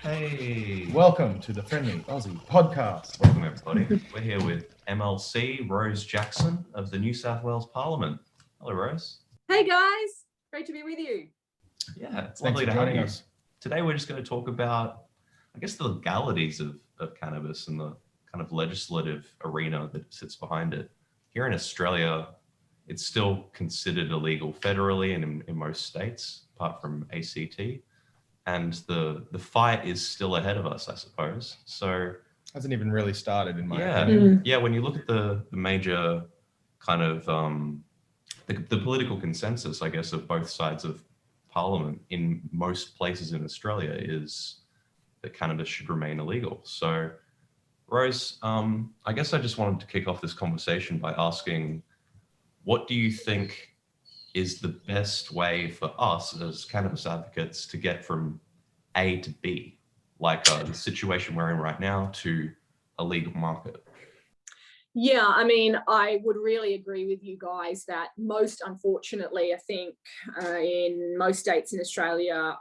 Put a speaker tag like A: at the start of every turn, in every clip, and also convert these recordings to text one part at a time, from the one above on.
A: Hey,
B: Welcome to the Friendly Aussie Podcast.
A: welcome everybody. We're here with MLC Rose Jackson of the New South Wales Parliament. Hello, Rose.
C: Hey guys, great to be with you.
A: Yeah, it's
B: Thanks
A: lovely
B: for
A: to have
B: joining
A: you.
B: us.
A: Today we're just going to talk about, I guess, the legalities of cannabis and the kind of legislative arena that sits behind it. Here in Australia, it's still considered illegal federally and in most states, apart from ACT. And the fight is still ahead of us, I suppose. So
B: Hasn't even really started in my
A: yeah,
B: opinion.
A: yeah. When you look at the major kind of the political consensus, I guess, of both sides of Parliament in most places in Australia is that cannabis should remain illegal. So, Rose, I guess I just wanted to kick off this conversation by asking, what do you think is the best way for us as cannabis advocates to get from A to B, like the situation we're in right now, to a legal market?
C: Yeah, I mean, I would really agree with you guys that most unfortunately, I think in most states in Australia,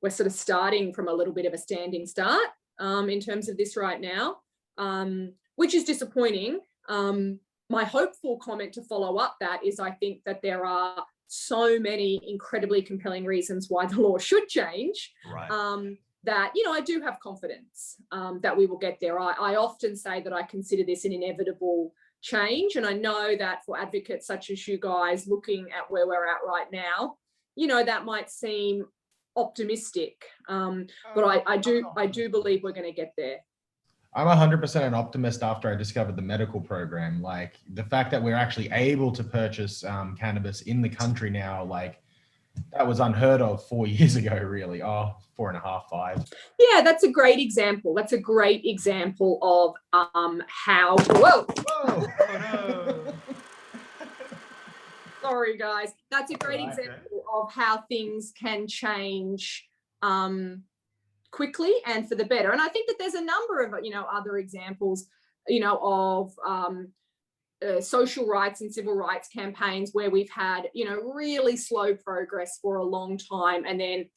C: we're sort of starting from a little bit of a standing start in terms of this right now, which is disappointing. My hopeful comment to follow up that is I think that there are so many incredibly compelling reasons why the law should change.
A: Right.
C: That, you know, I do have confidence that we will get there. I often say that I consider this an inevitable change. And I know that for advocates such as you guys looking at where we're at right now, you know, that might seem optimistic. But I do believe we're going to get there.
B: I'm 100% an optimist after I discovered the medical program. Like the fact that we're actually able to purchase cannabis in the country now, like that was unheard of 4 years ago, really. 4.5, 5.
C: Yeah, that's a great example. That's a great example of how. Whoa.
B: Whoa.
A: Oh, no.
C: Sorry, guys. That's a great
B: Right.
C: example of how things can change quickly and for the better. And I think that there's a number of, you know, other examples, you know, of social rights and civil rights campaigns where we've had, you know, really slow progress for a long time, and then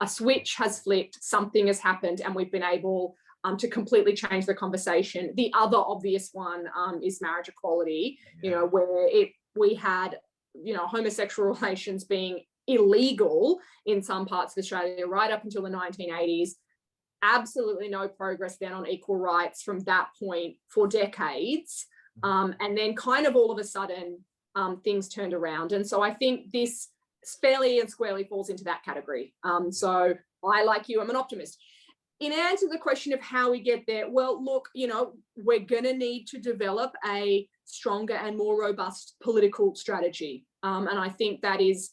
C: a switch has flipped, something has happened, and we've been able to completely change the conversation. The other obvious one is marriage equality, you know, where we had, you know, homosexual relations being illegal in some parts of Australia right up until the 1980s. Absolutely no progress then on equal rights from that point for decades. And then kind of all of a sudden things turned around. And so I think this fairly and squarely falls into that category. So I, like you, I'm an optimist. In answer to the question of how we get there, well, look, you know, we're going to need to develop a stronger and more robust political strategy. And I think that is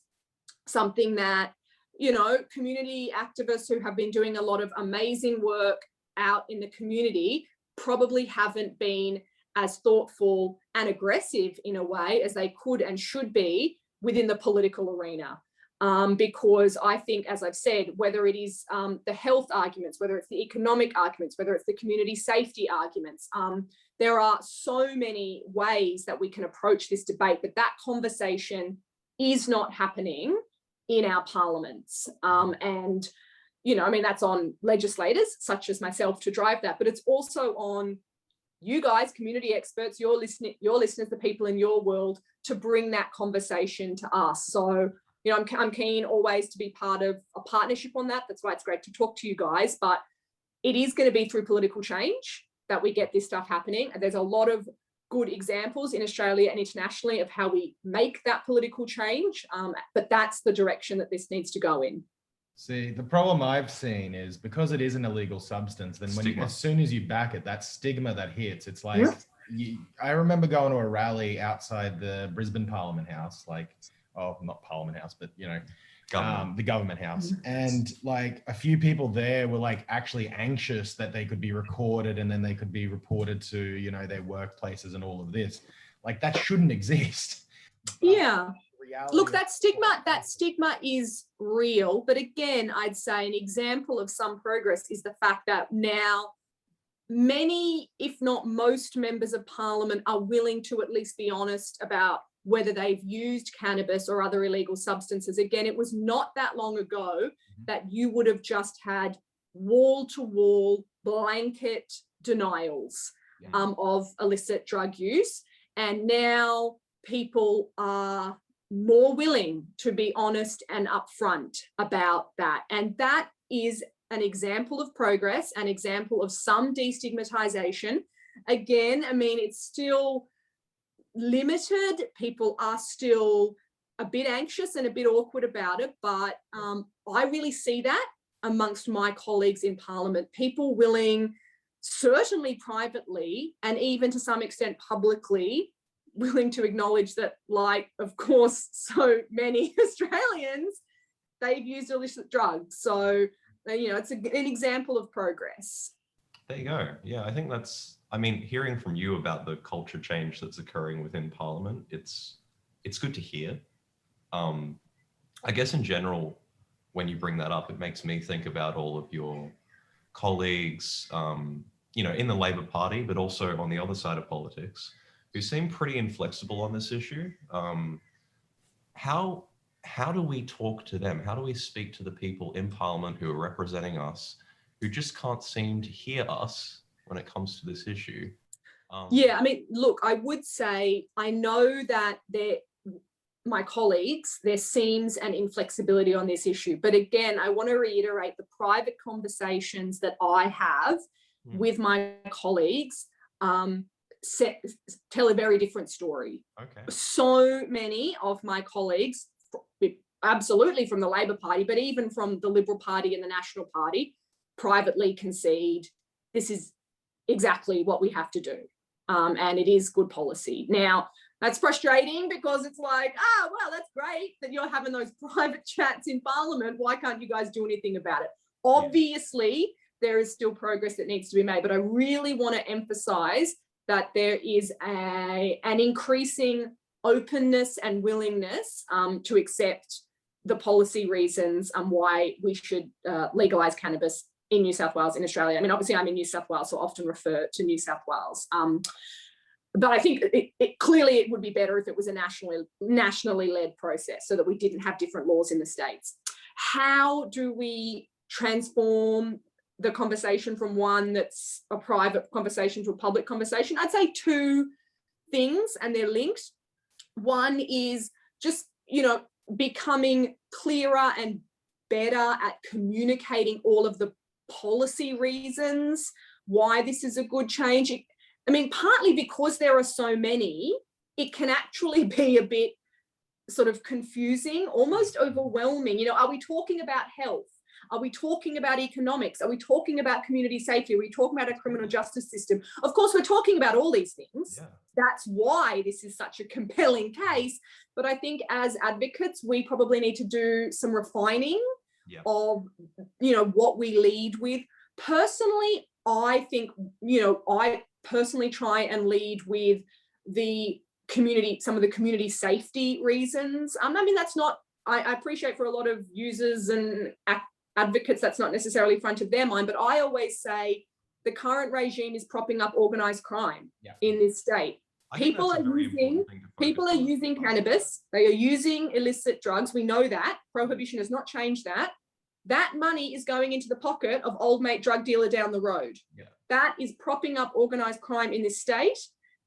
C: something that, you know, community activists who have been doing a lot of amazing work out in the community probably haven't been as thoughtful and aggressive in a way as they could and should be within the political arena. Because I think, as I've said, whether it is the health arguments, whether it's the economic arguments, whether it's the community safety arguments, there are so many ways that we can approach this debate, but that conversation is not happening in our parliaments. And, you know, I mean, that's on legislators such as myself to drive that, but it's also on you guys, community experts, your listeners, the people in your world, to bring that conversation to us. So, you know, I'm keen always to be part of a partnership on that. That's why it's great to talk to you guys, but it is going to be through political change that we get this stuff happening. And there's a lot of good examples in Australia and internationally of how we make that political change. But that's the direction that this needs to go in.
B: See, the problem I've seen is because it is an illegal substance, then as soon as you back it, that stigma that hits, it's like, I remember going to a rally outside the Brisbane Parliament House, like, not Parliament House, but, you know, the government house. And like a few people there were like actually anxious that they could be recorded and then they could be reported to, you know, their workplaces and all of this. Like that shouldn't exist.
C: Yeah. Look, that stigma is real. But again, I'd say an example of some progress is the fact that now many, if not most members of parliament are willing to at least be honest about whether they've used cannabis or other illegal substances. Again, it was not that long ago that you would have just had wall-to-wall blanket denials of illicit drug use. And now people are more willing to be honest and upfront about that. And that is an example of progress, an example of some destigmatization. Again, I mean, it's still limited. People are still a bit anxious and a bit awkward about it, but I really see that amongst my colleagues in Parliament, people willing, certainly privately, and even to some extent publicly, willing to acknowledge that, like, of course, so many Australians, they've used illicit drugs. So, you know, it's an example of progress.
A: There you go. Yeah, I think that's, I mean, hearing from you about the culture change that's occurring within Parliament, it's good to hear. I guess in general, when you bring that up, it makes me think about all of your colleagues, you know, in the Labor Party, but also on the other side of politics, who seem pretty inflexible on this issue. How do we talk to them? How do we speak to the people in Parliament who are representing us, who just can't seem to hear us when it comes to this issue?
C: Yeah, I mean, look, I would say, I know that my colleagues, there seems an inflexibility on this issue. But again, I want to reiterate the private conversations that I have with my colleagues tell a very different story.
A: Okay.
C: So many of my colleagues, absolutely from the Labor Party, but even from the Liberal Party and the National Party, privately concede this is exactly what we have to do. And it is good policy. Now, that's frustrating because it's like, well, that's great that you're having those private chats in Parliament. Why can't you guys do anything about it? Obviously, there is still progress that needs to be made, but I really want to emphasize that there is an increasing openness and willingness to accept the policy reasons why we should legalise cannabis in New South Wales, in Australia. I mean, obviously I'm in New South Wales, so I often refer to New South Wales. But I think clearly it would be better if it was a nationally led process so that we didn't have different laws in the states. How do we transform the conversation from one that's a private conversation to a public conversation? I'd say two things, and they're linked. One is just, you know, becoming clearer and better at communicating all of the policy reasons why this is a good change. I mean, partly because there are so many, it can actually be a bit sort of confusing, almost overwhelming. You know, are we talking about health? Are we talking about economics? Are we talking about community safety? Are we talking about a criminal justice system? Of course, we're talking about all these things. Yeah. That's why this is such a compelling case. But I think as advocates, we probably need to do some refining of, you know, what we lead with. Personally, I think, you know, I personally try and lead with the community, some of the community safety reasons. I mean, that's not, I appreciate for a lot of users and advocates, that's not necessarily front of their mind, but I always say the current regime is propping up organised crime in this state. People are using cannabis, they are using illicit drugs, we know that, prohibition has not changed that. That money is going into the pocket of old mate drug dealer down the road. Yeah. That is propping up organised crime in this state,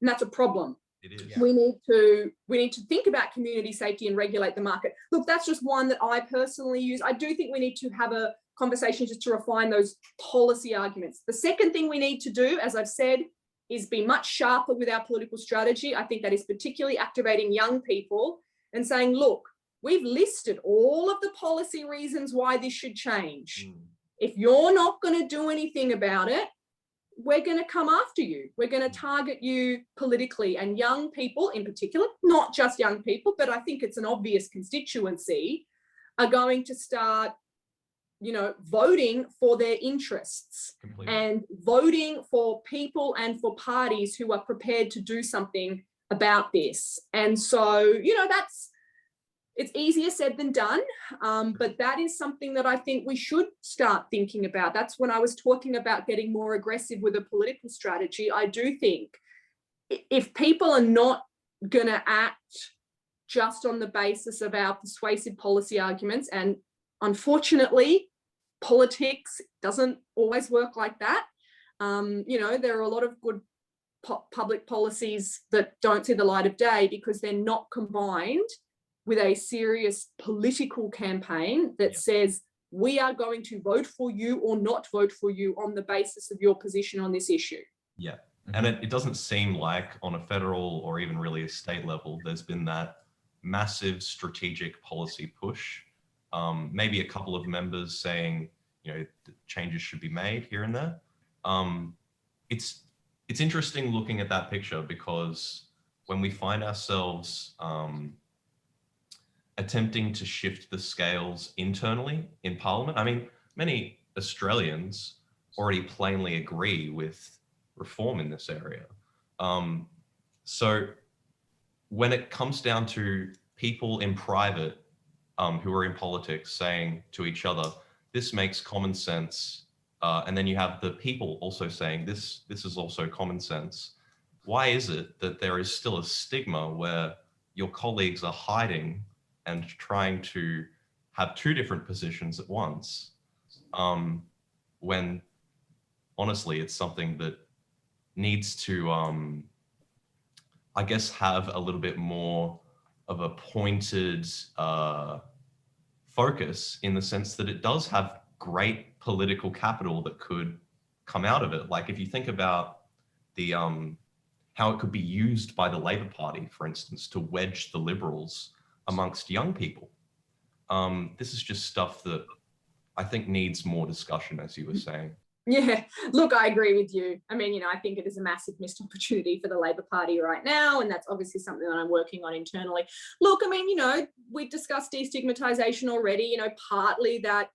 C: and that's a problem. It is. Yeah. We need to think about community safety and regulate the market. Look, that's just one that I personally use. I do think we need to have a conversation just to refine those policy arguments. The second thing we need to do, as I've said, is be much sharper with our political strategy. I think that is particularly activating young people and saying, look, we've listed all of the policy reasons why this should change. If you're not going to do anything about it, we're going to come after you. We're going to target you politically. And young people in particular, not just young people, but I think it's an obvious constituency, are going to start, you know, voting for their interests. Completely. And voting for people and for parties who are prepared to do something about this. And so, you know, it's easier said than done, but that is something that I think we should start thinking about. That's when I was talking about getting more aggressive with a political strategy. I do think if people are not going to act just on the basis of our persuasive policy arguments, and unfortunately, politics doesn't always work like that. You know, there are a lot of good public policies that don't see the light of day because they're not combined with a serious political campaign that says, we are going to vote for you or not vote for you on the basis of your position on this issue.
A: Yeah. And it doesn't seem like on a federal or even really a state level, there's been that massive strategic policy push. Maybe a couple of members saying, you know, changes should be made here and there. It's interesting looking at that picture because when we find ourselves attempting to shift the scales internally in Parliament, I mean, many Australians already plainly agree with reform in this area. So when it comes down to people in private who are in politics saying to each other, this makes common sense, and then you have the people also saying this is also common sense, why is it that there is still a stigma where your colleagues are hiding and trying to have two different positions at once, when honestly it's something that needs to, I guess, have a little bit more of a pointed focus, in the sense that it does have great political capital that could come out of it. Like if you think about the how it could be used by the Labor Party, for instance, to wedge the Liberals amongst young people. This is just stuff that I think needs more discussion, as you were saying.
C: Yeah, look, I agree with you. I mean, you know, I think it is a massive missed opportunity for the Labor Party right now, and that's obviously something that I'm working on internally. Look, I mean, you know, we discussed destigmatisation already. You know, partly that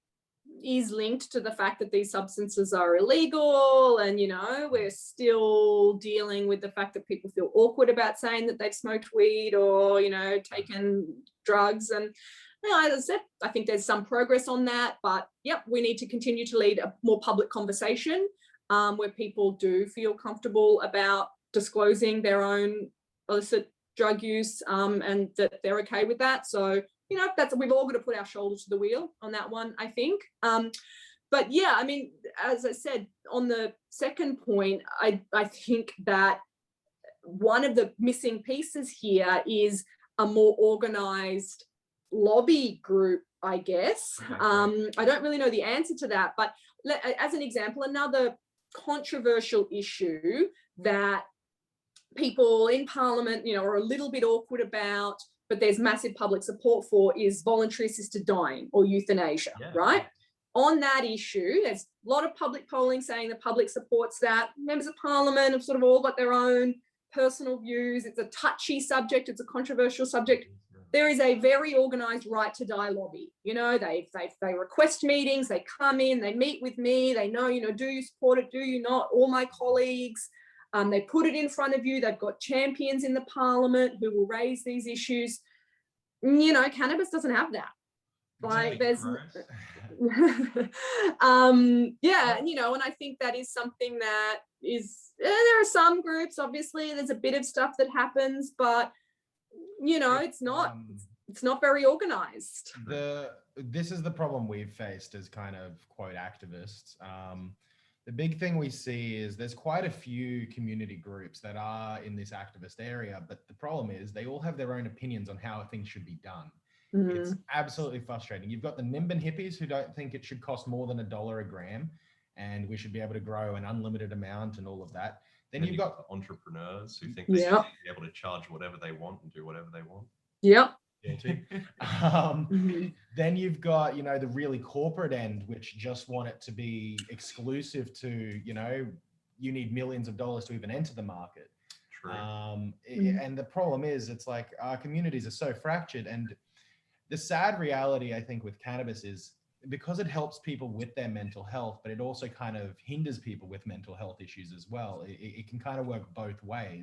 C: is linked to the fact that these substances are illegal, and, you know, we're still dealing with the fact that people feel awkward about saying that they've smoked weed or, you know, taken drugs. And, you know, as I said, I think there's some progress on that, but yep, we need to continue to lead a more public conversation where people do feel comfortable about disclosing their own illicit drug use, and that they're okay with that. So, you know, we've all got to put our shoulder to the wheel on that one, I think. But yeah, I mean, as I said, on the second point, I think that one of the missing pieces here is a more organised lobby group, I guess. I don't really know the answer to that, but as an example, another controversial issue that people in Parliament, you know, are a little bit awkward about, but there's massive public support for, is voluntary assisted dying or euthanasia, right? On that issue, there's a lot of public polling saying the public supports that. Members of Parliament have sort of all got their own personal views. It's a touchy subject. It's a controversial subject. There is a very organised right to die lobby. You know, they request meetings, they come in, they meet with me, they know, you know, do you support it, do you not? All my colleagues, they put it in front of you. They've got champions in the Parliament who will raise these issues. You know, cannabis doesn't have that. Like there's, yeah, you know, and I think that is something that is, there are some groups, obviously, there's a bit of stuff that happens, but you know, it's not very organized.
B: This is the problem we've faced as kind of quote activists. The big thing we see is there's quite a few community groups that are in this activist area, but the problem is they all have their own opinions on how things should be done. It's absolutely frustrating. You've got the Nimbin hippies who don't think it should cost more than $1 a gram and we should be able to grow an unlimited amount and all of that. Then you've got
A: entrepreneurs who think they should be able to charge whatever they want and do whatever they want.
B: Then you've got, you know, the really corporate end, which just want it to be exclusive to, you know, you need millions of dollars to even enter the market.
A: True.
B: And the problem is, it's like our communities are so fractured. And the sad reality, I think, with cannabis is because it helps people with their mental health, but it also kind of hinders people with mental health issues as well. It can kind of work both ways.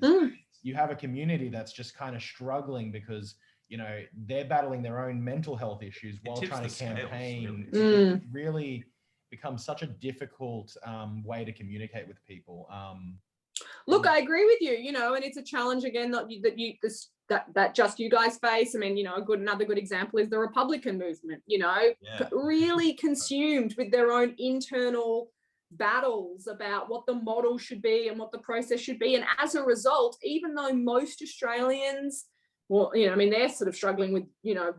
B: You have a community that's just kind of struggling because, you know, they're battling their own mental health issues while trying to campaign. It really becomes such a difficult way to communicate with people.
C: Look, I agree with you, you know, and it's a challenge again that that just you guys face. I mean, you know, another good example is the Republican movement, you know, really consumed with their own internal battles about what the model should be and what the process should be. And as a result, even though most Australians, well, you know, I mean, they're sort of struggling with, you know,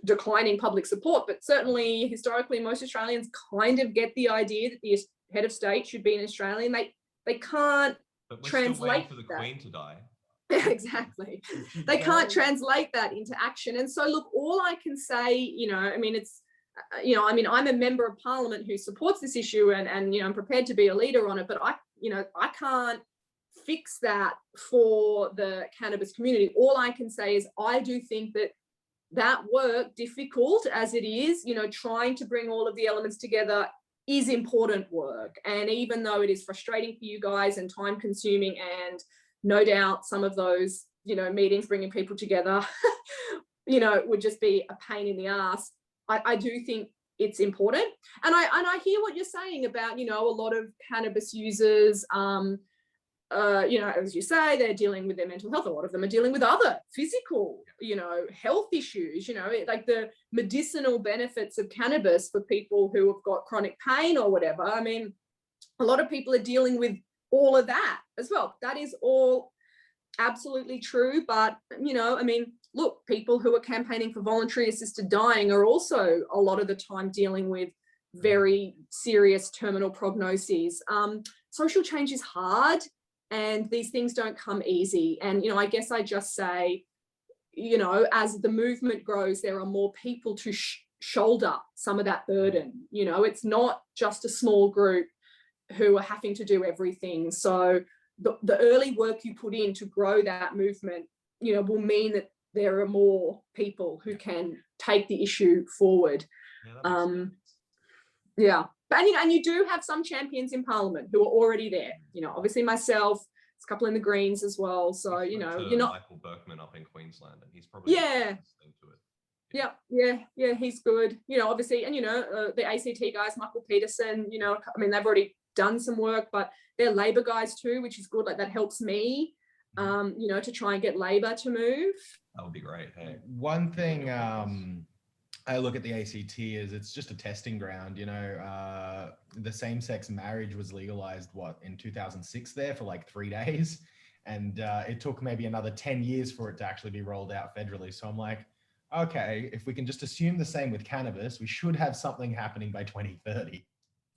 C: declining public support, but certainly historically, most Australians kind of get the idea that the head of state should be an Australian. They can't translate
A: for the Queen to die.
C: Exactly. They can't translate that into action. And so, look, all I can say, you know, I mean, it's, you know, I mean, I'm a member of parliament who supports this issue and, you know, I'm prepared to be a leader on it, but I can't fix that for the cannabis community. All I can say is I do think that work, difficult as it is, you know, trying to bring all of the elements together is important work. And even though it is frustrating for you guys and time consuming, and no doubt some of those, you know, meetings bringing people together, you know, would just be a pain in the ass, I do think it's important. And I hear what you're saying about, you know, a lot of cannabis users, you know, as you say, they're dealing with their mental health. A lot of them are dealing with other physical, you know, health issues, you know, like the medicinal benefits of cannabis for people who have got chronic pain or whatever. I mean, a lot of people are dealing with all of that as well. That is all absolutely true. But, you know, I mean, look, people who are campaigning for voluntary assisted dying are also a lot of the time dealing with very serious terminal prognoses. Social change is hard and these things don't come easy. And, you know, I guess I just say, you know, as the movement grows, there are more people to shoulder some of that burden. You know, it's not just a small group who are having to do everything. So the early work you put in to grow that movement, you know, will mean that there are more people who can take the issue forward. Yeah, but you know, and you do have some champions in Parliament who are already there. You know, obviously myself, there's a couple in the Greens as well. So you know, you're not
A: Michael Berkman up in Queensland, and he's probably listening to it.
C: Yeah, he's good. You know, obviously, and you know, the ACT guys, Michael Peterson. You know, I mean, they've already done some work, but they're Labor guys too, which is good. Like that helps me, you know, to try and get Labor to move.
A: That would be great. Hey,
B: one thing I look at the ACT is it's just a testing ground. You know, the same-sex marriage was legalized in 2006 there for like 3 days, and it took maybe another 10 years for it to actually be rolled out federally. So I'm like, okay, if we can just assume the same with cannabis, we should have something happening by 2030.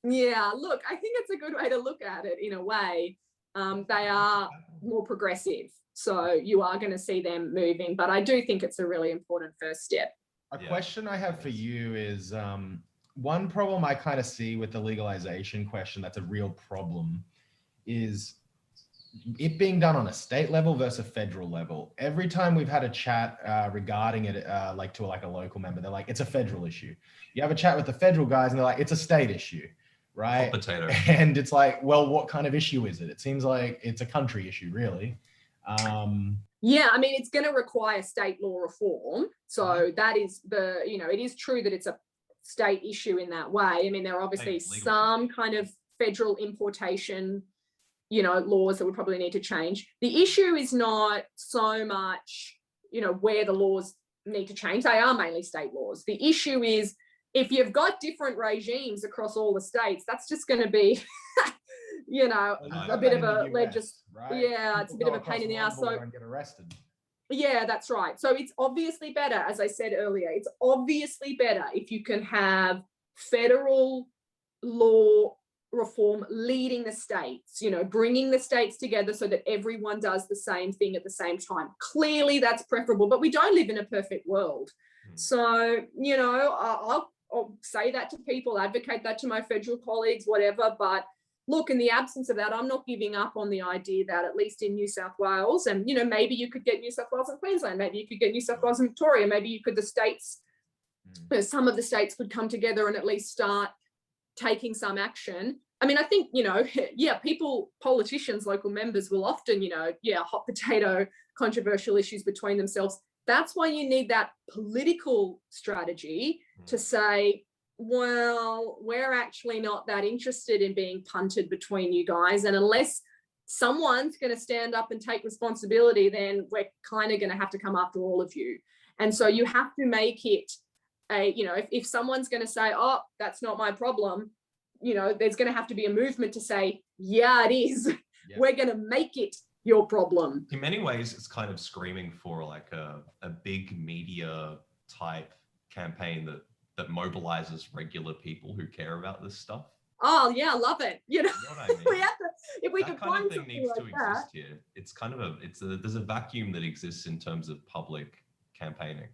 C: Yeah, look, I think it's a good way to look at it in a way. They are more progressive, so you are going to see them moving, but I do think it's a really important first step.
B: A question I have for you is, one problem I kind of see with the legalization question that's a real problem is it being done on a state level versus a federal level. Every time we've had a chat regarding it, like to a local member, they're like, it's a federal issue. You have a chat with the federal guys and they're like, it's a state issue, right?
A: Hot potato.
B: And it's like, well, what kind of issue is it? It seems like it's a country issue, really.
C: Yeah, I mean, it's going to require state law reform. So that is you know, it is true that it's a state issue in that way. I mean, there are obviously some kind of federal importation, you know, laws that would probably need to change. The issue is not so much, you know, where the laws need to change. They are mainly state laws. The issue is if you've got different regimes across all the states, that's just going to be, you know, a bit of a it's a bit of a pain in the ass. So
B: get arrested.
C: Yeah, that's right. So it's obviously better, as I said earlier, it's obviously better if you can have federal law reform leading the states, you know, bringing the states together so that everyone does the same thing at the same time. Clearly that's preferable, but we don't live in a perfect world. So, you know, I'll say that to people, advocate that to my federal colleagues, whatever, but look, in the absence of that, I'm not giving up on the idea that at least in New South Wales, and, you know, maybe you could get New South Wales and Queensland, maybe you could get New South Wales and Victoria, maybe you could, the states, you know, some of the states could come together and at least start taking some action. I mean, I think, you know, yeah, politicians, local members will often, you know, hot potato controversial issues between themselves. That's why you need that political strategy to say, well, we're actually not that interested in being punted between you guys. And unless someone's going to stand up and take responsibility, then we're kind of going to have to come after all of you. And so you have to make it a, you know, if someone's going to say, oh, that's not my problem, you know, there's going to have to be a movement to say, yeah, it is. Yeah. We're going to make it your problem.
A: In many ways, it's kind of screaming for like a big media type campaign that mobilizes regular people who care about this stuff.
C: Oh yeah, I love it. You know,
A: what I mean?
C: we have to, if we
A: that
C: could
A: kind
C: find
A: of thing needs
C: like
A: to exist here. It's kind of there's a vacuum that exists in terms of public campaigning.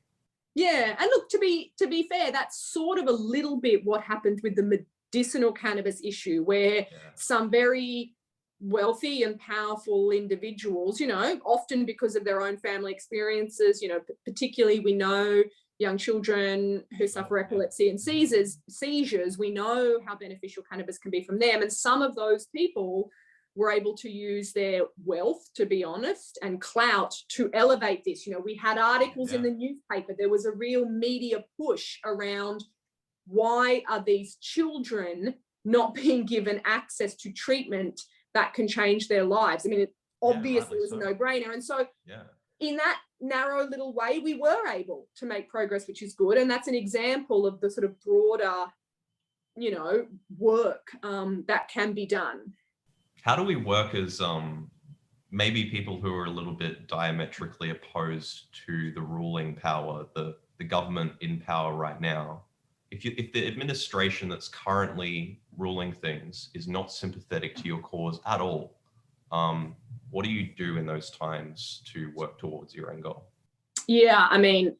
C: Yeah, and look, to be fair, that's sort of a little bit what happened with the medicinal cannabis issue, where some very wealthy and powerful individuals, you know, often because of their own family experiences, you know, particularly we know young children who suffer epilepsy and seizures, we know how beneficial cannabis can be from them. And some of those people were able to use their wealth, to be honest, and clout to elevate this. You know, we had articles in the newspaper. There was a real media push around why are these children not being given access to treatment that can change their lives? I mean, it obviously was a no-brainer. And so in that narrow little way, we were able to make progress, which is good. And that's an example of the sort of broader, you know, work that can be done.
A: How do we work as maybe people who are a little bit diametrically opposed to the ruling power, the government in power right now? If the administration that's currently ruling things is not sympathetic to your cause at all, what do you do in those times to work towards your end goal?
C: Yeah, I mean,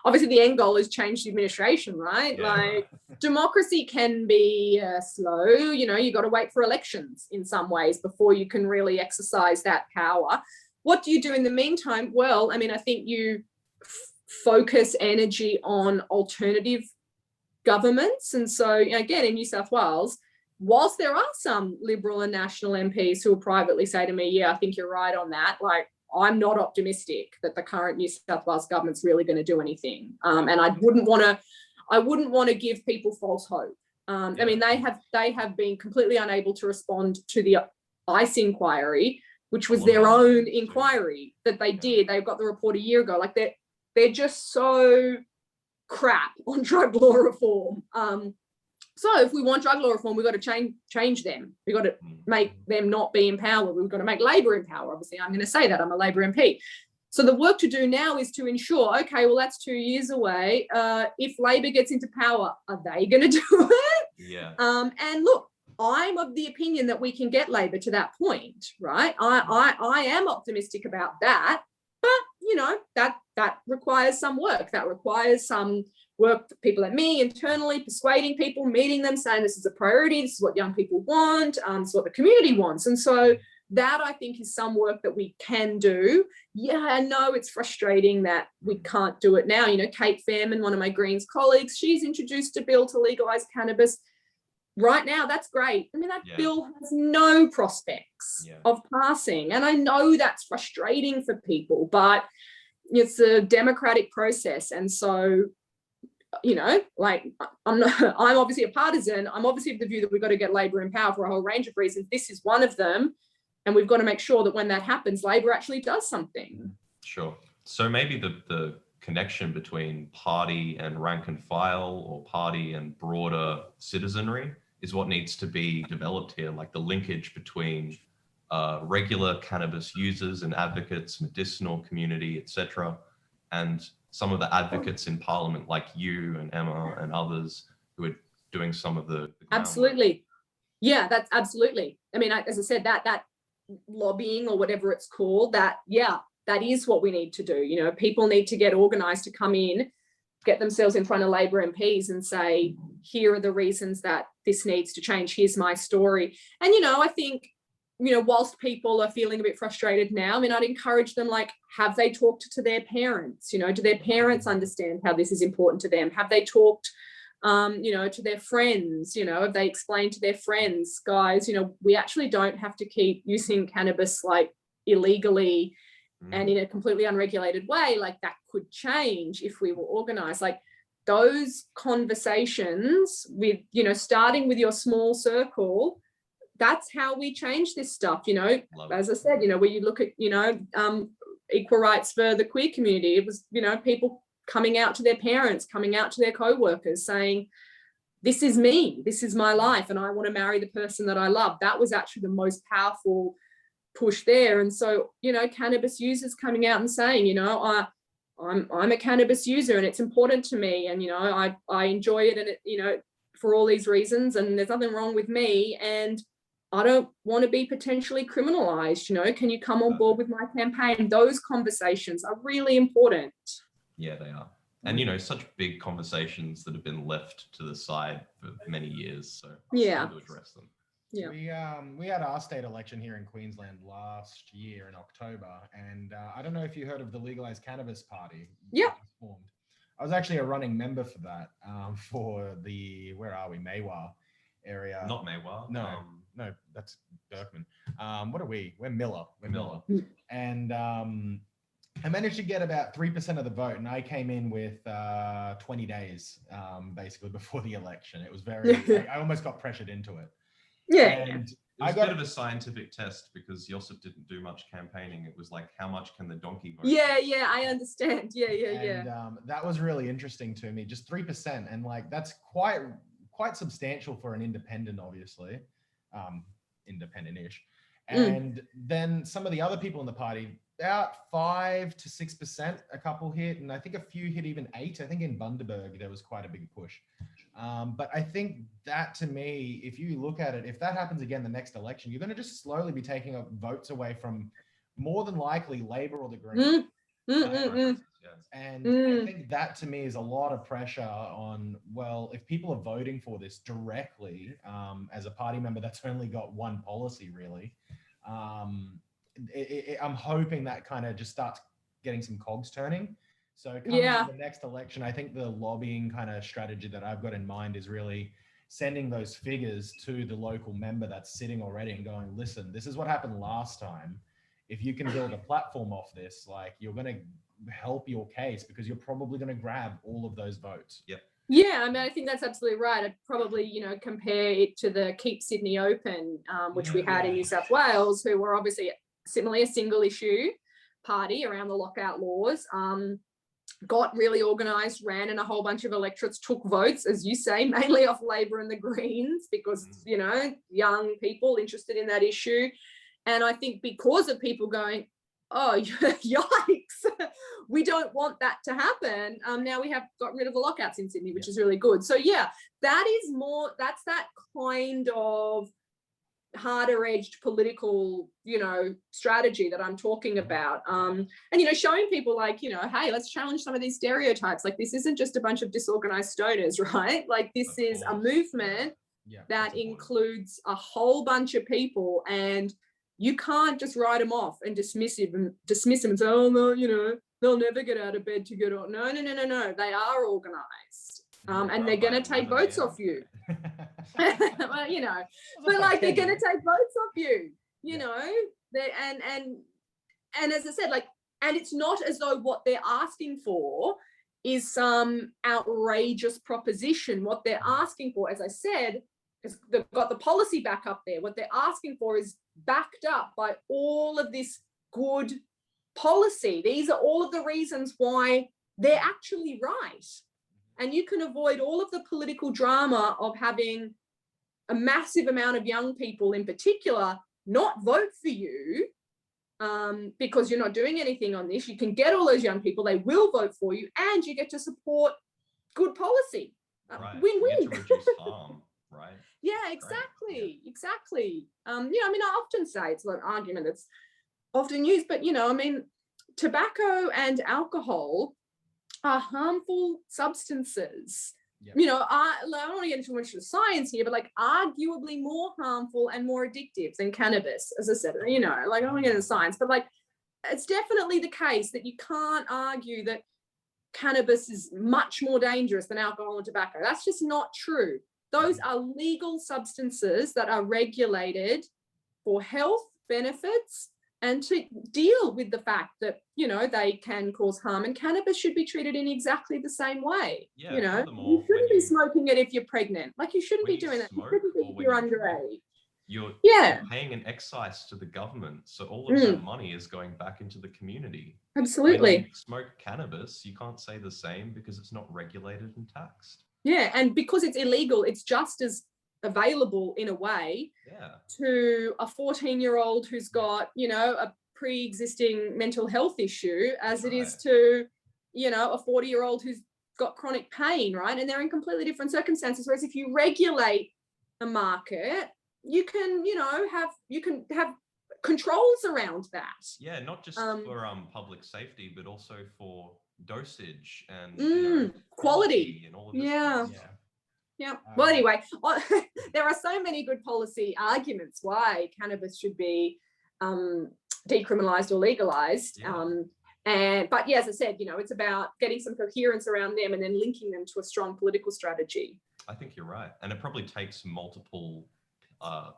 C: obviously the end goal is change the administration, right?
A: Yeah.
C: Like democracy can be slow, you know, you got to wait for elections in some ways before you can really exercise that power. What do you do in the meantime? Well, I mean, I think you focus energy on alternative governments. And so, you know, again, in New South Wales, whilst there are some Liberal and National MPs who will privately say to me, yeah, I think you're right on that, like, I'm not optimistic that the current New South Wales government's really going to do anything. And I wouldn't want to give people false hope. I mean, they have been completely unable to respond to the ICE inquiry, which was their own inquiry that they did. They got the report a year ago. Like they're just so crap on drug law reform. So if we want drug law reform, we've got to change them. We've got to make them not be in power. We've got to make Labor in power. Obviously, I'm going to say that. I'm a Labor MP. So the work to do now is to ensure, okay, well, that's 2 years away. If Labor gets into power, are they going to do it?
A: Yeah.
C: And look, I'm of the opinion that we can get Labor to that point, right? I am optimistic about that. But, you know, that requires some work. That requires some work for people like me internally, persuading people, meeting them, saying this is a priority, this is what young people want, this is what the community wants. And so that, I think, is some work that we can do. Yeah, I know it's frustrating that we can't do it now. You know, Kate Fairman, one of my Greens colleagues, she's introduced a bill to legalise cannabis. Right now, that's great. I mean, that bill has no prospects of passing. And I know that's frustrating for people, but it's a democratic process. And so, you know, like I'm obviously a partisan. I'm obviously of the view that we've got to get Labor in power for a whole range of reasons. This is one of them. And we've got to make sure that when that happens, Labor actually does something.
A: Sure. So maybe the connection between party and rank and file, or party and broader citizenry, is what needs to be developed here, like the linkage between regular cannabis users and advocates, medicinal community, etc., and some of the advocates in Parliament like you and Emma and others who are doing some of the
C: absolutely. Yeah, that's absolutely. I mean, as I said, that lobbying or whatever it's called, that is what we need to do. You know, people need to get organised to come in, get themselves in front of Labor MPs and say, here are the reasons that this needs to change. Here's my story. And, you know, I think, you know, whilst people are feeling a bit frustrated now, I mean, I'd encourage them, like, have they talked to their parents? You know, do their parents understand how this is important to them? Have they talked, you know, to their friends? You know, have they explained to their friends, guys, you know, we actually don't have to keep using cannabis like illegally and in a completely unregulated way. Like, that could change if we were organised. Like, those conversations with, you know, starting with your small circle, that's how we change this stuff, you know. As I said, you know, where you look at, you know, equal rights for the queer community, it was, you know, people coming out to their parents, coming out to their co-workers saying, this is me, this is my life, and I want to marry the person that I love. That was actually the most powerful push there. And so, you know, cannabis users coming out and saying, you know, I'm a cannabis user and it's important to me, and, you know, I enjoy it, and it, you know, for all these reasons, and there's nothing wrong with me, and I don't want to be potentially criminalized, you know, can you come on board with my campaign? Those conversations are really important.
A: Yeah, they are. And, you know, such big conversations that have been left to the side for many years. So
C: yeah,
A: to address them.
C: Yeah.
B: We had our state election here in Queensland last year in October, and I don't know if you heard of the Legalised Cannabis Party.
C: Yeah.
B: I was actually a running member for that, for the, where are we, Maywa area.
A: Not Maywa.
B: No, that's Berkman. What are we? We're Miller. We're Miller. And I managed to get about 3% of the vote, and I came in with 20 days, basically before the election. It was very, I almost got pressured into it.
C: Yeah.
A: And it was a bit of a scientific test because Josip didn't do much campaigning. It was like, how much can the donkey vote?
C: Yeah, I understand. Yeah.
B: And that was really interesting to me, just 3%. And like, that's quite substantial for an independent, obviously, independent-ish. And then some of the other people in the party, about 5 to 6%, a couple hit, and I think a few hit even 8. I think in Bundaberg there was quite a big push. But I think that, to me, if you look at it, if that happens again the next election, you're going to just slowly be taking up votes away from more than likely Labor or the Greens. And I think that, to me, is a lot of pressure on, well, if people are voting for this directly, as a party member that's only got one policy really, I'm hoping that kind of just starts getting some cogs turning. So coming to the next election, I think the lobbying kind of strategy that I've got in mind is really sending those figures to the local member that's sitting already and going, listen, this is what happened last time. If you can build a platform off this, like, you're going to help your case because you're probably going to grab all of those votes.
C: Yeah, I mean, I think that's absolutely right. I'd probably, you know, compare it to the Keep Sydney Open, which we had in New South Wales, who were obviously similarly a single issue party around the lockout laws, got really organised, ran in a whole bunch of electorates, took votes, as you say, mainly off Labor and the Greens, because, you know, young people interested in that issue. And I think because of people going, oh, yikes, we don't want that to happen. Now we have got rid of the lockouts in Sydney, which is really good. So yeah, that is more, that's that kind of harder edged political, you know, strategy that I'm talking about. And, you know, showing people like, you know, hey, let's challenge some of these stereotypes. Like, this isn't just a bunch of disorganized stoners, right? Like, this is a movement that includes a whole bunch of people, and you can't just write them off and dismiss them and say, oh no, you know, they'll never get out of bed to get on. No. They are organized. And they're going to take votes off you. Well, you know, but like, they're going to take votes off you, you know, and as I said, like, and it's not as though what they're asking for is some outrageous proposition. What they're asking for, as I said, is they've got the policy back up there. What they're asking for is backed up by all of this good policy. These are all of the reasons why they're actually right. And you can avoid all of the political drama of having a massive amount of young people in particular not vote for you because you're not doing anything on this. You can get all those young people, they will vote for you, and you get to support good policy. Win-win.
A: You get to reduce harm, right?
C: Yeah, exactly. Yeah, I mean, I often say, it's an argument that's often used, but, you know, I mean, tobacco and alcohol are harmful substances. You know, I don't want to get into too much of the science here, but like, arguably more harmful and more addictive than cannabis, as I said. You know, like, I don't want to get into science, but like, it's definitely the case that you can't argue that cannabis is much more dangerous than alcohol and tobacco. That's just not true. Those are legal substances that are regulated for health benefits and to deal with the fact that, you know, they can cause harm, and cannabis should be treated in exactly the same way.
A: Yeah,
C: you know, you shouldn't be smoking it if you're pregnant. Like, you shouldn't be doing that. You shouldn't be if you're underage.
A: You're
C: Yeah,
A: paying an excise to the government, so all of that money is going back into the community. When
C: absolutely.
A: you smoke cannabis, you can't say the same because it's not regulated and taxed.
C: Yeah, and because it's illegal, it's just as available in a way to a 14-year-old who's got, you know, a pre-existing mental health issue as it is to, you know, a 40-year-old who's got chronic pain, right? And they're in completely different circumstances. Whereas if you regulate a market, you can, you know, have controls around that.
A: Yeah, not just for public safety, but also for dosage and you know,
C: quality
A: and all of this.
C: Yeah. Well, anyway, there are so many good policy arguments why cannabis should be decriminalised or legalised. But yeah, as I said, you know, it's about getting some coherence around them and then linking them to a strong political strategy.
A: I think you're right. And it probably takes multiple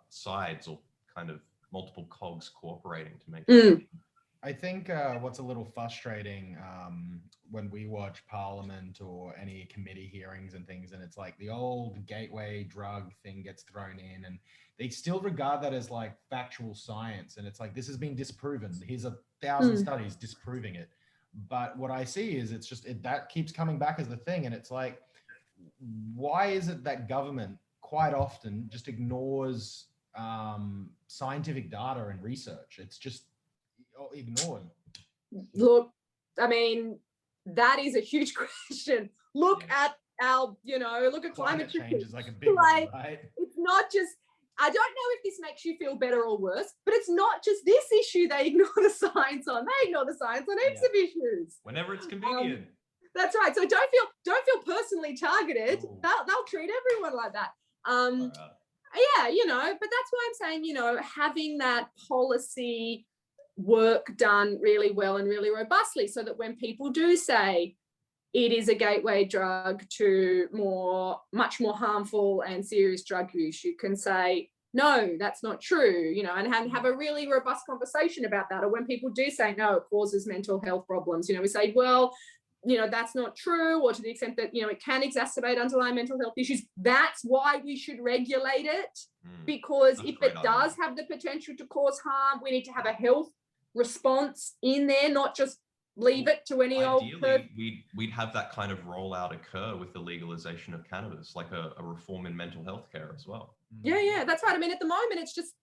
A: sides or kind of multiple cogs cooperating to make it happen.
B: I think what's a little frustrating when we watch Parliament or any committee hearings and things, and it's like the old gateway drug thing gets thrown in, and they still regard that as like factual science. And it's like, this has been disproven. Here's 1,000 studies disproving it. But what I see is it's just, that keeps coming back as the thing. And it's like, why is it that government quite often just ignores scientific data and research? It's just ignored.
C: Look, I mean, that is a huge question. Look at our, you know, look at climate change is like a big one, right? It's not just, I don't know if this makes you feel better or worse, but it's not just this issue they ignore the science on. They ignore the science on heaps of issues.
A: Whenever it's convenient.
C: That's right. So don't feel personally targeted. They'll treat everyone like that. Yeah, you know, but that's why I'm saying, you know, having that policy work done really well and really robustly, so that when people do say it is a gateway drug to much more harmful and serious drug use, you can say, no, that's not true, you know, and have a really robust conversation about that. Or when people do say, no, it causes mental health problems, you know, we say, well, you know, that's not true, or to the extent that, you know, it can exacerbate underlying mental health issues. That's why we should regulate it, because if it does have the potential to cause harm, we need to have a health response in there, not just leave it to any old person.
A: We'd have that kind of rollout occur with the legalization of cannabis, like a reform in mental health care as well.
C: Yeah, that's right. I mean, at the moment, it's just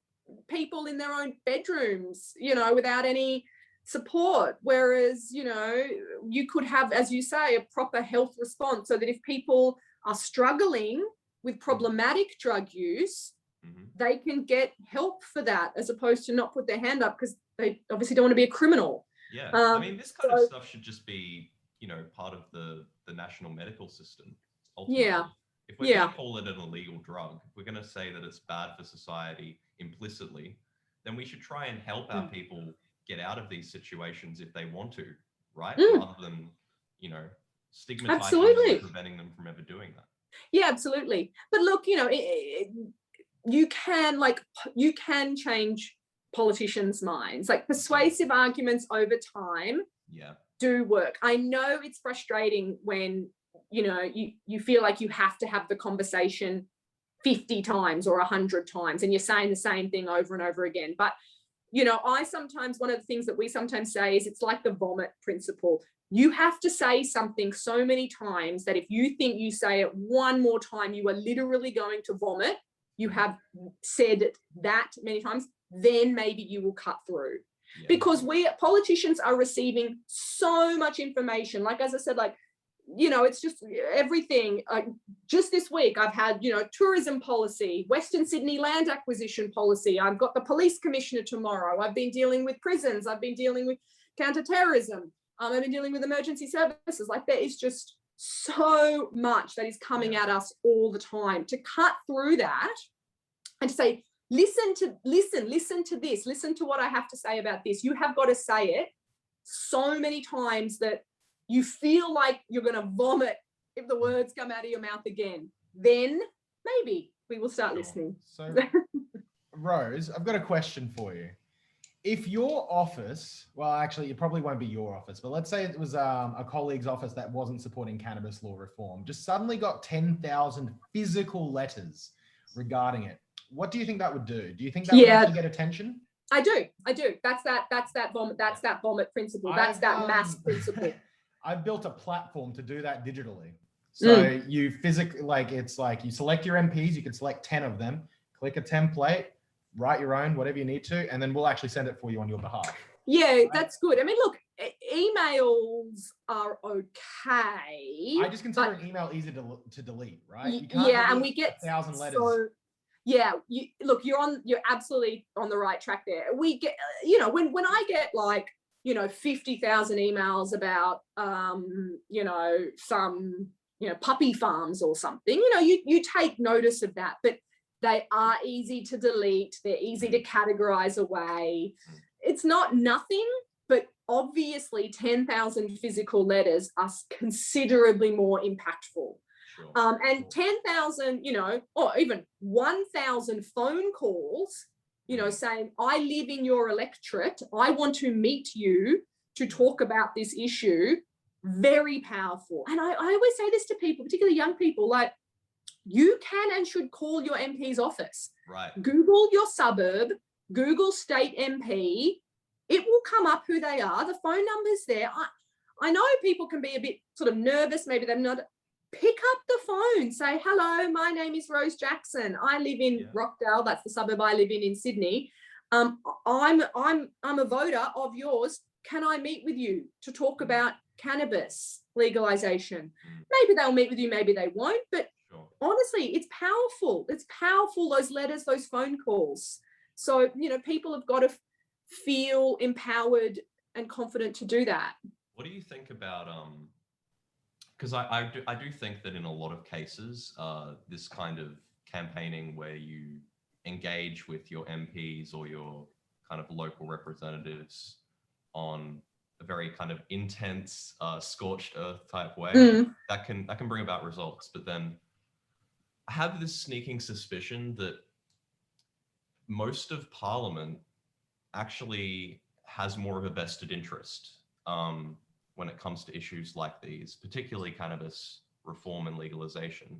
C: people in their own bedrooms, you know, without any support. Whereas, you know, you could have, as you say, a proper health response, so that if people are struggling with problematic drug use, they can get help for that, as opposed to not put their hand up because they obviously don't want to be a criminal.
A: Yeah, I mean, this kind of stuff should just be, you know, part of the national medical system. Ultimately.
C: Yeah.
A: If we're going to call it an illegal drug, if we're going to say that it's bad for society implicitly, then we should try and help our people get out of these situations if they want to, right? Rather than, you know, stigmatizing them and preventing them from ever doing that.
C: Yeah, absolutely. But look, you know, you can change politicians' minds. Like, persuasive arguments over time do work. I know it's frustrating when, you know, you feel like you have to have the conversation 50 times or 100 times and you're saying the same thing over and over again. But, you know, one of the things that we sometimes say is it's like the vomit principle. You have to say something so many times that if you think you say it one more time, you are literally going to vomit. You have said it that many times, then maybe you will cut through. Because politicians are receiving so much information. Like, as I said, like, you know, it's just everything. Just this week, I've had, you know, tourism policy, Western Sydney land acquisition policy. I've got the police commissioner tomorrow. I've been dealing with prisons. I've been dealing with counterterrorism. I've been dealing with emergency services. Like, there is just so much that is coming at us all the time. To cut through that and to say, listen to this, listen to what I have to say about this. You have got to say it so many times that you feel like you're going to vomit if the words come out of your mouth again. Then maybe we will start listening.
B: So, Rose, I've got a question for you. If your office, well, actually, it probably won't be your office, but let's say it was a colleague's office that wasn't supporting cannabis law reform, just suddenly got 10,000 physical letters regarding it, What do you think that would do? Do you think that would actually get attention?
C: I do. That's that vomit principle. That's that mass principle.
B: I've built a platform to do that digitally. So you physically, it's like you select your MPs, you can select 10 of them, click a template, write your own, whatever you need to, and then we'll actually send it for you on your behalf.
C: Yeah, that's good. I mean, look, emails are okay.
B: I just consider an email easy to delete, right?
C: You can't and we get
B: 1,000 letters.
C: So, yeah, you're absolutely on the right track there. We get, when I get 50,000 emails about, some, puppy farms or something, you take notice of that, but they are easy to delete. They're easy to categorize away. It's not nothing, but obviously 10,000 physical letters are considerably more impactful. Sure. And 10,000, or even 1,000 phone calls, saying, I live in your electorate. I want to meet you to talk about this issue. Very powerful. And I always say this to people, particularly young people, you can and should call your MP's office.
A: Right.
C: Google your suburb, Google state MP. It will come up who they are. The phone number's there. I know people can be a bit sort of nervous. Maybe they're not. Pick up the phone. Say, hello, my name is Rose Jackson. I live in Rockdale. That's the suburb I live in Sydney. I'm a voter of yours. Can I meet with you to talk about cannabis legalisation? Maybe they'll meet with you. Maybe they won't. But honestly, it's powerful. It's powerful, those letters, those phone calls. So, people have got to feel empowered and confident to do that.
A: What do you think about, because I do think that in a lot of cases, this kind of campaigning where you engage with your MPs or your kind of local representatives on a very kind of intense, scorched earth type way, that can bring about results. But then I have this sneaking suspicion that most of Parliament actually has more of a vested interest when it comes to issues like these, particularly cannabis reform and legalisation.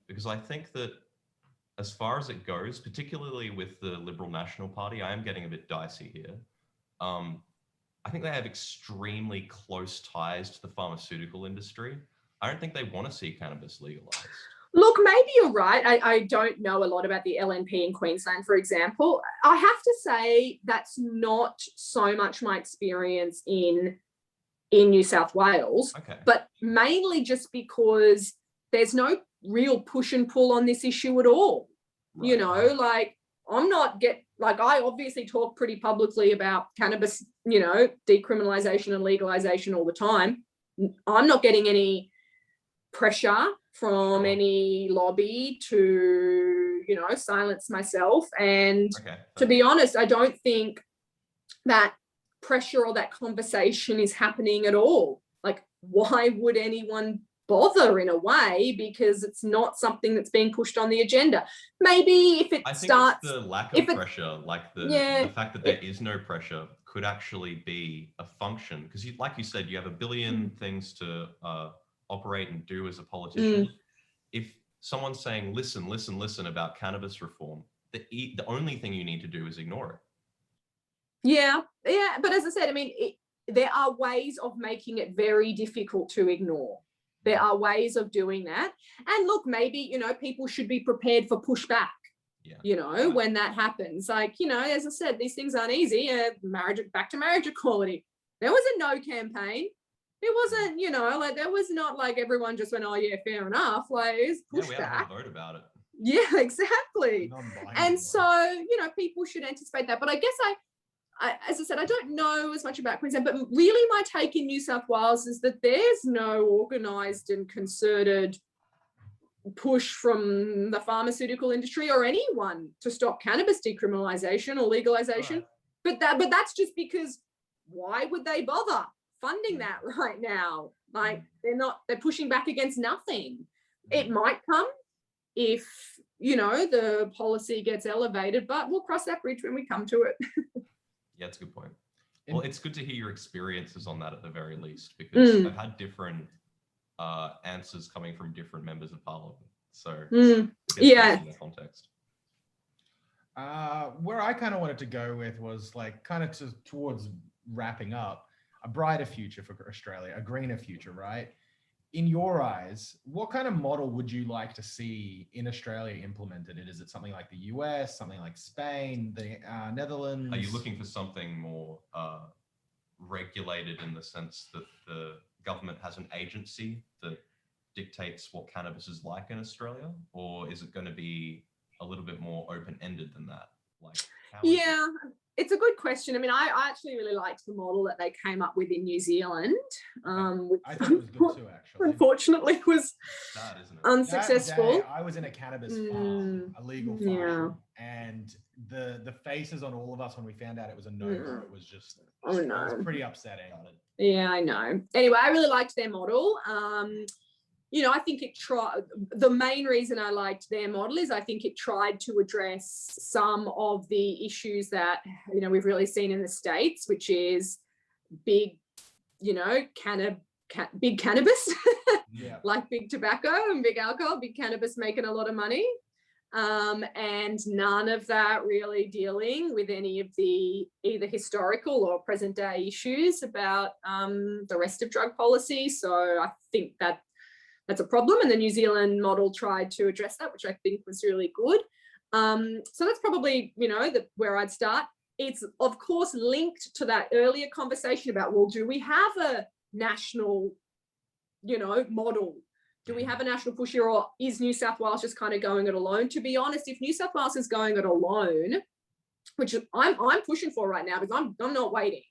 A: Because I think that as far as it goes, particularly with the Liberal National Party, I am getting a bit dicey here. I think they have extremely close ties to the pharmaceutical industry. I don't think they want to see cannabis legalised.
C: Look, maybe you're right. I don't know a lot about the LNP in Queensland, for example. I have to say that's not so much my experience in New South Wales, but mainly just because there's no real push and pull on this issue at all. Right. I obviously talk pretty publicly about cannabis, decriminalisation and legalisation all the time. I'm not getting any pressure from any lobby to, silence myself. And to be honest, I don't think that pressure or that conversation is happening at all. Why would anyone bother in a way? Because it's not something that's being pushed on the agenda. Maybe if it starts...
A: it's the lack of pressure, the fact that there is no pressure could actually be a function. Because like you said, you have a billion things to operate and do as a politician. If someone's saying, listen about cannabis reform, the only thing you need to do is ignore it. Yeah.
C: But as I said, there are ways of making it very difficult to ignore. There are ways of doing that. And look, maybe, people should be prepared for pushback, when that happens. As I said, these things aren't easy. Back to marriage equality. There was a no campaign. It wasn't, there was not everyone just went, oh yeah, fair enough. It was pushback.
A: We had a vote about it.
C: Yeah, exactly. And so, people should anticipate that. But I guess as I said, I don't know as much about Queensland, but really my take in New South Wales is that there's no organised and concerted push from the pharmaceutical industry or anyone to stop cannabis decriminalisation or legalisation. Right. But that's just because why would they bother funding that right now? They're pushing back against nothing. It might come if, the policy gets elevated, but we'll cross that bridge when we come to it.
A: Yeah, that's a good point. Well, it's good to hear your experiences on that at the very least, because I've had different answers coming from different members of Parliament. So in the context.
B: Where I kind of wanted to go with was like kind of towards wrapping up a brighter future for Australia, a greener future, right? In your eyes, what kind of model would you like to see in Australia implemented? Is it something like the US, something like Spain, the Netherlands?
A: Are you looking for something more regulated in the sense that the government has an agency that dictates what cannabis is like in Australia? Or is it going to be a little bit more open-ended than that? Like,
C: yeah, it's a good question. I mean, I actually really liked the model that they came up with in New Zealand. Which
B: I thought it was good too, actually.
C: Unfortunately, was
A: sad, isn't it?
C: unsuccessful.
B: That day, I was in a cannabis farm, a legal farm, and the faces on all of us when we found out it was a no-go, it was just, it was pretty upsetting.
C: Yeah, I know. Anyway, I really liked their model. You know, I think the main reason I liked their model is I think it tried to address some of the issues that, you know, we've really seen in the States, which is big, you know, big cannabis,
B: yeah.
C: like big tobacco and big alcohol, big cannabis making a lot of money. And none of that really dealing with any of the either historical or present day issues about the rest of drug policy. So I think that's a problem, and the New Zealand model tried to address that, which I think was really good. So that's probably, you know, where I'd start. It's of course linked to that earlier conversation about, well, do we have a national, you know, model? Do we have a national push here, or is New South Wales just kind of going it alone? To be honest, if New South Wales is going it alone, which I'm pushing for right now because I'm not waiting.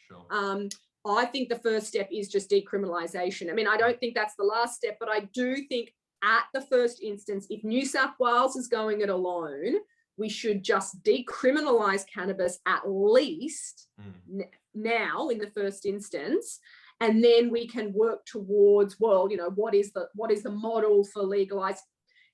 A: Sure.
C: I think the first step is just decriminalisation. I mean, I don't think that's the last step, but I do think at the first instance, if New South Wales is going it alone, we should just decriminalise cannabis at least now in the first instance. And then we can work towards, well, you know, what is the model for legalised?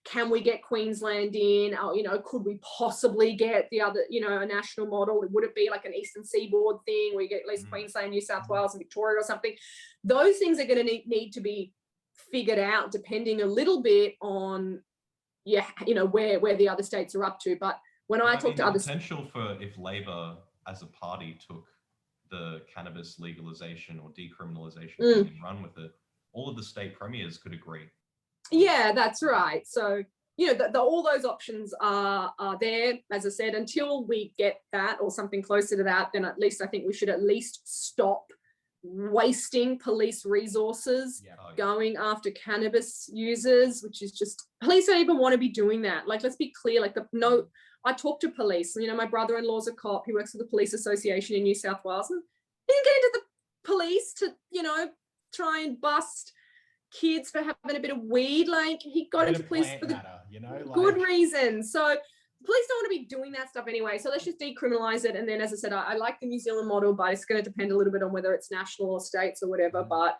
C: Can we get Queensland in? You know, could we possibly get the other, you know, a national model? Would it be like an Eastern Seaboard thing? We get at least Queensland, New South Wales and Victoria or something. Those things are going to need to be figured out depending a little bit on, you know, where the other states are up to. But when I talk to other
A: potential for if Labor as a party took the cannabis legalisation or decriminalisation and run with it, all of the state premiers could agree.
C: Yeah, that's right. So, you know, all those options are there. As I said, until we get that or something closer to that, then at least I think we should at least stop wasting police resources going after cannabis users, which is just, police don't even want to be doing that. Like, let's be clear, like I talk to police, you know, my brother-in-law's a cop, he works for the Police Association in New South Wales, and he didn't get into the police to, you know, try and bust kids for having a bit of weed. Like, he got into police for the good reason. So police don't want to be doing that stuff anyway. So let's just decriminalize it. And then, as I said, I like the New Zealand model, but it's going to depend a little bit on whether it's national or states or whatever. But,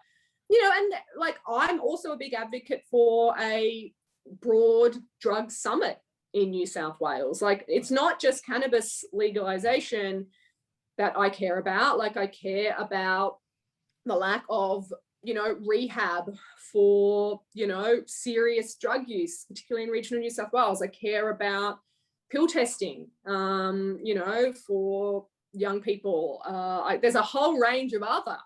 C: you know, and like, I'm also a big advocate for a broad drug summit in New South Wales. Like, it's not just cannabis legalisation that I care about. Like, I care about the lack of, you know, rehab for, you know, serious drug use, particularly in regional New South Wales. I care about pill testing, you know, for young people. There's a whole range of other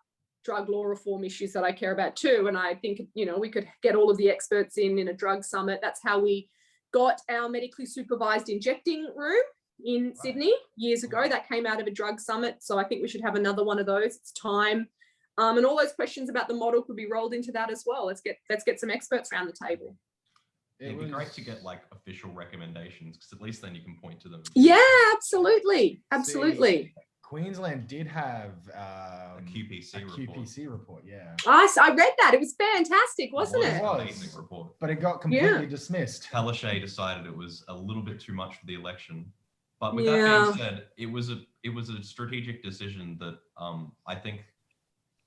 C: drug law reform issues that I care about too. And I think, you know, we could get all of the experts in a drug summit. That's how we got our medically supervised injecting room in Sydney years ago. That came out of a drug summit. So I think we should have another one of those. It's time. And all those questions about the model could be rolled into that as well. Let's get some experts around the table.
A: It'd be great to get like official recommendations, because at least then you can point to them.
C: Yeah, absolutely. See,
B: Queensland did have
A: a QPC
B: report. Yeah.
C: I read that. It was fantastic, wasn't it?
B: It was.
A: Amazing report.
B: But it got completely dismissed.
A: Palaszczuk decided it was a little bit too much for the election. But with that being said, it was a strategic decision that I think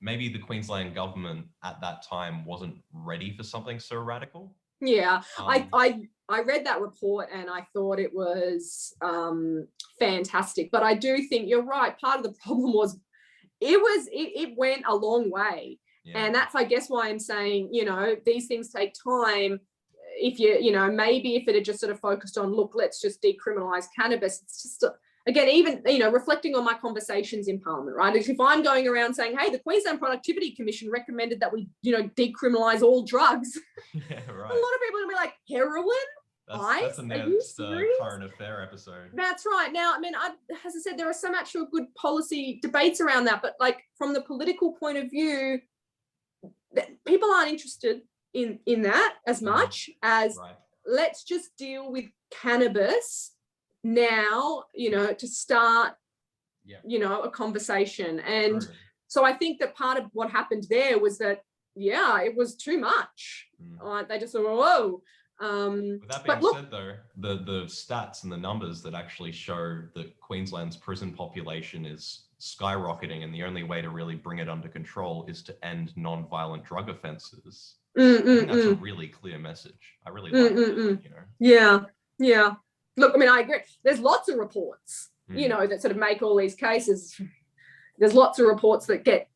A: maybe the Queensland government at that time wasn't ready for something so radical.
C: Yeah, I read that report and I thought it was fantastic. But I do think you're right. Part of the problem was it went a long way. Yeah. And that's, I guess, why I'm saying, you know, these things take time. if maybe if it had just sort of focused on, look, let's just decriminalise cannabis, it's just, again, even, reflecting on my conversations in Parliament, right? If I'm going around saying, hey, the Queensland Productivity Commission recommended that we, decriminalise all drugs,
A: Yeah, right.
C: a lot of people are going to be like, heroin?
A: That's the next current affair episode.
C: That's right. Now, I mean, as I said, there are some actual good policy debates around that, but like from the political point of view, people aren't interested in that as much as let's just deal with cannabis now, to start, a conversation. And so I think that part of what happened there was that, it was too much. They just thought, whoa.
A: With that being said, though, the stats and the numbers that actually show that Queensland's prison population is skyrocketing, and the only way to really bring it under control is to end non-violent drug offences. I think that's a really clear message. I really like it,
C: Yeah. Look, I mean, I agree. There's lots of reports, that sort of make all these cases. There's lots of reports that get,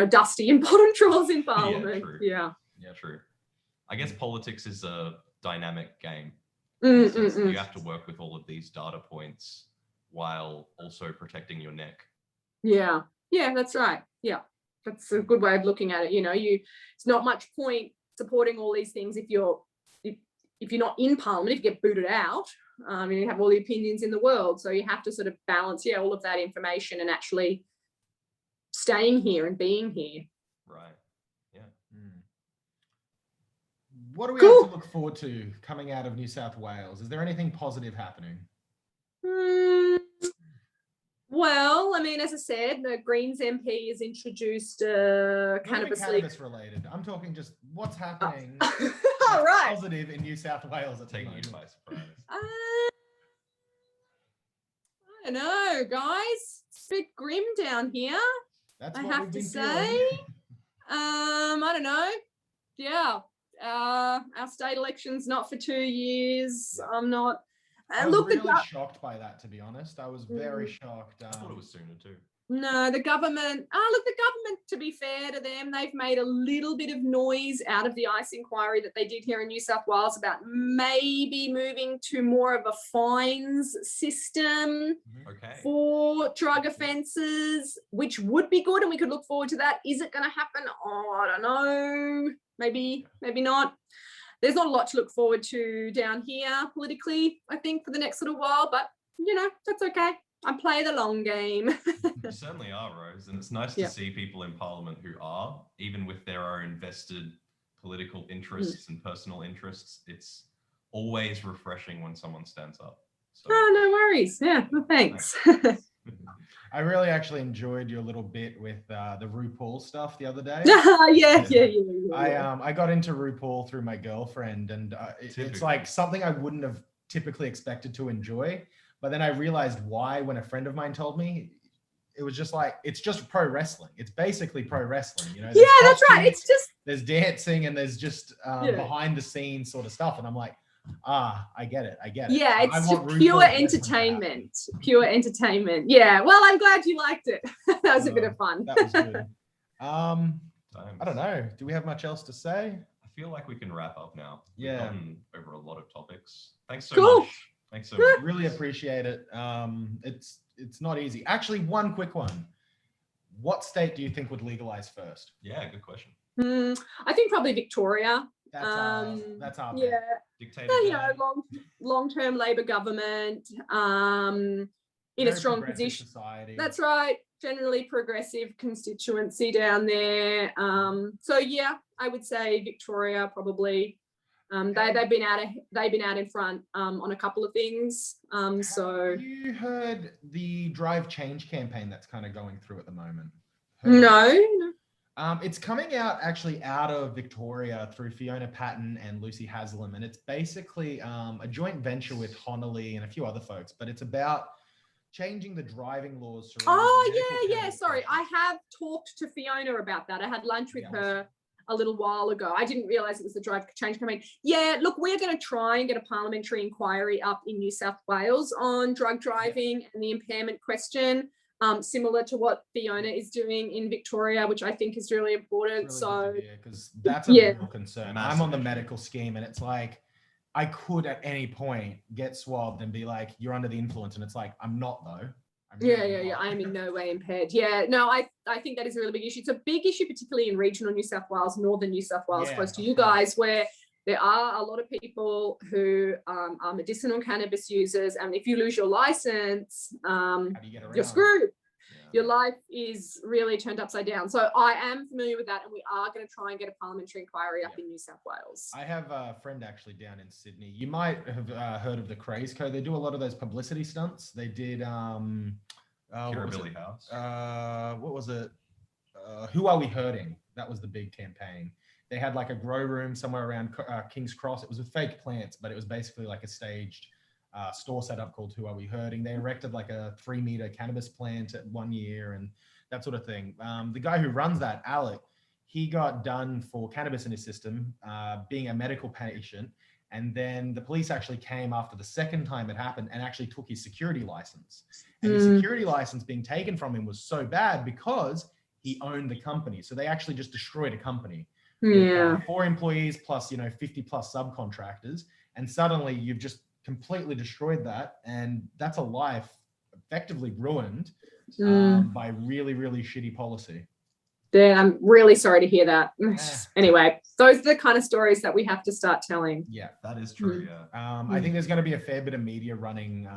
C: dusty in bottom drawers in Parliament.
A: Yeah, true. I guess politics is a dynamic game. You have to work with all of these data points while also protecting your neck.
C: Yeah, that's right. Yeah, that's a good way of looking at it. It's not much point supporting all these things if you're not in Parliament, if you get booted out. You have all the opinions in the world, so you have to sort of balance, all of that information and actually staying here and being here.
A: Right. Yeah.
B: What do we have to look forward to coming out of New South Wales? Is there anything positive happening?
C: Well, I mean, as I said, the Greens MP has introduced cannabis
B: related. I'm talking just what's happening positive in New South Wales.
A: Taking you by surprise.
C: I don't know, guys. It's a bit grim down here.
B: That's
C: I
B: what
C: have
B: we've
C: to
B: been
C: say.
B: feeling.
C: I don't know. Yeah. Our state election's not for 2 years. I'm not.
B: I was really shocked by that, to be honest. I was very shocked.
A: I thought it was sooner too.
C: No, the government, the government, to be fair to them, they've made a little bit of noise out of the ICE inquiry that they did here in New South Wales about maybe moving to more of a fines system for drug offences, which would be good, and we could look forward to that. Is it going to happen? Oh, I don't know. Maybe not. There's not a lot to look forward to down here politically, I think, for the next little while, but, that's okay. I play the long game.
A: You certainly are, Rose, and it's nice to see people in Parliament who are, even with their own vested political interests and personal interests. It's always refreshing when someone stands up. So,
C: no worries. Yeah, well, thanks.
B: I really actually enjoyed your little bit with the RUPAUL stuff the other day.
C: Yeah.
B: I got into RUPAUL through my girlfriend, and it's like something I wouldn't have typically expected to enjoy. But then I realized why when a friend of mine told me. It was just like, it's just pro wrestling. It's basically pro wrestling,
C: Yeah, that's right. It's just,
B: there's dancing and there's just behind the scenes sort of stuff. And I'm like, I get it.
C: Yeah, it's just pure entertainment. Yeah, well, I'm glad you liked it. That was a bit of fun.
B: That was good. I don't know. Do we have much else to say?
A: I feel like we can wrap up now.
B: Yeah.
A: We've gone over a lot of topics. Thanks so much. Thanks so much.
B: Really appreciate it. It's not easy. Actually, one quick one. What state do you think would legalize first?
A: Yeah, good question.
C: I think probably Victoria.
B: That's our
C: yeah.
A: Dictator.
C: Long-term Labor government. In a strong position.
B: Society.
C: That's right. Generally progressive constituency down there. So yeah, I would say Victoria probably. They've been out in front on a couple of things. So
B: you heard the Drive Change campaign that's kind of going through at the moment?
C: No.
B: It's coming out of Victoria through Fiona Patton and Lucy Haslam, and it's basically a joint venture with Honolly and a few other folks, but it's about changing the driving laws.
C: Sorry, I have talked to Fiona about that. I had lunch with her a little while ago. I didn't realize it was the Drive Change campaign. Yeah, look, we're going to try and get a parliamentary inquiry up in New South Wales on drug driving and the impairment question, similar to what Fiona is doing in Victoria, which I think is really important.
B: Because that's a real concern. I'm on the medical scheme, and it's like, I could at any point get swabbed and be like, you're under the influence. And it's like, I'm not though.
C: Yeah. I am in no way impaired. Yeah, no, I think that is a really big issue. It's a big issue, particularly in regional New South Wales, northern New South Wales, close to you guys, where there are a lot of people who are medicinal cannabis users. And if you lose your license, you're screwed. Your life is really turned upside down. So I am familiar with that, and we are going to try and get a parliamentary inquiry up in New South Wales.
B: I have a friend actually down in Sydney. You might have heard of the Craze Code. They do a lot of those publicity stunts. They did
A: Billy House.
B: What was it? Who Are We Hurting? That was the big campaign. They had like a grow room somewhere around King's Cross. It was with fake plants, but it was basically like a staged store setup called Who Are We Hurting? They erected like a 3-meter cannabis plant at 1 year and that sort of thing. The guy who runs that, Alec, he got done for cannabis in his system, being a medical patient. And then the police actually came after the second time it happened and actually took his security license. And his security license being taken from him was so bad because he owned the company. So they actually just destroyed a company. With, 4 employees plus, 50 plus subcontractors. And suddenly you've just completely destroyed that, and that's a life effectively ruined by really, really shitty policy.
C: Yeah, I'm really sorry to hear that. Anyway, those are the kind of stories that we have to start telling.
B: Yeah,
A: that is true.
B: I think there's going to be a fair bit of media running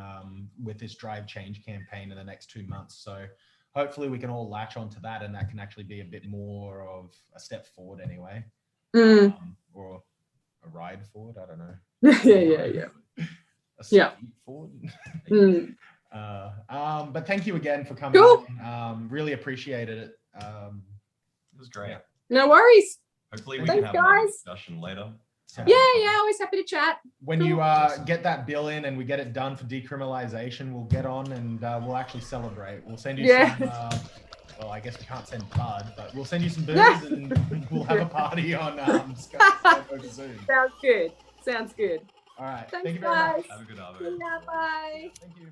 B: with this Drive Change campaign in the next 2 months. So hopefully we can all latch onto that, and that can actually be a bit more of a step forward anyway, or a ride forward. I don't know.
C: Yeah.
B: Forward. But thank you again for coming.
C: Cool.
B: Really appreciated it.
A: It was great.
C: No worries.
A: Hopefully we can have another discussion later.
C: Yeah, always happy to chat.
B: When you get that bill in and we get it done for decriminalisation, we'll get on and we'll actually celebrate. We'll send you some, well, I guess we can't send bud, but we'll send you some booze and we'll have a party on Skype over Zoom.
C: Sounds good.
B: All right.
C: Thanks,
B: Thank you very much.
A: Have a good afternoon.
C: Bye.
B: Thank you.